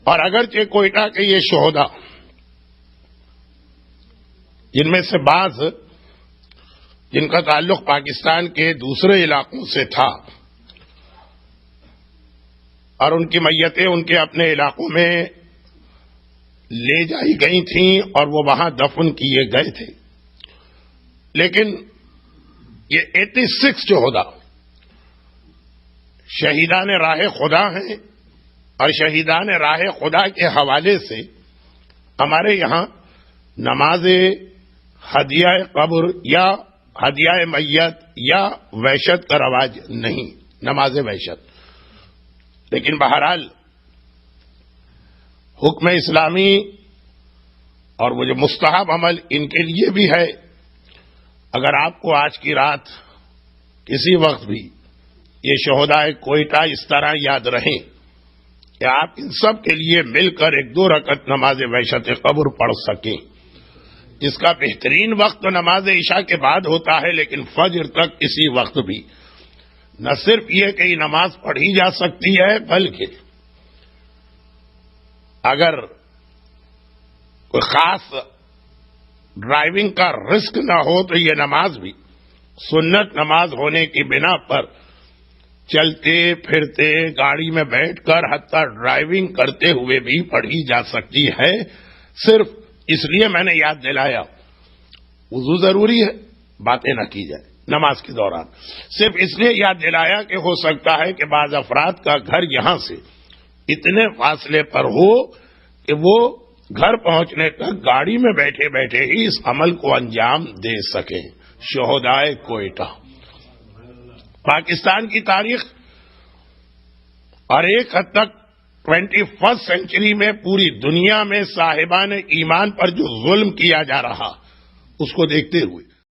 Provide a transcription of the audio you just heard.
اور اگرچہ کوئٹہ کے یہ شہداء جن میں سے بعض جن کا تعلق پاکستان کے دوسرے علاقوں سے تھا اور ان کی میتیں ان کے اپنے علاقوں میں لے جائی گئی تھیں اور وہ وہاں دفن کیے گئے تھے، لیکن یہ 86 شہداء شہیدان راہ خدا ہیں، اور شہیدان راہ خدا کے حوالے سے ہمارے یہاں نماز ہدیہ قبر یا ہدیہ میت یا وحشت کا رواج نہیں، نماز وحشت۔ لیکن بہرحال حکم اسلامی اور وہ جو مستحب عمل ان کے لیے بھی ہے۔ اگر آپ کو آج کی رات کسی وقت بھی یہ شہداء کوئٹہ اس طرح یاد رہیں کہ آپ ان سب کے لیے مل کر 1-2 رکعت نماز وحشت قبر پڑھ سکیں، جس کا بہترین وقت نماز عشاء کے بعد ہوتا ہے، لیکن فجر تک اسی وقت بھی نہ صرف یہ کہ یہ نماز پڑھی جا سکتی ہے، بلکہ اگر کوئی خاص ڈرائیونگ کا رسک نہ ہو تو یہ نماز بھی سنت نماز ہونے کی بنا پر چلتے پھرتے گاڑی میں بیٹھ کر حتیٰ ڈرائیونگ کرتے ہوئے بھی پڑھی جا سکتی ہے۔ صرف اس لیے میں نے یاد دلایا، وضو ضروری ہے، باتیں نہ کی جائے نماز کے دوران، صرف اس لیے یاد دلایا کہ ہو سکتا ہے کہ بعض افراد کا گھر یہاں سے اتنے فاصلے پر ہو کہ وہ گھر پہنچنے تک گاڑی میں بیٹھے بیٹھے ہی اس عمل کو انجام دے سکیں۔ شہداء کوئٹہ پاکستان کی تاریخ اور ایک حد تک 21 سینچری میں پوری دنیا میں صاحبان ایمان پر جو ظلم کیا جا رہا اس کو دیکھتے ہوئے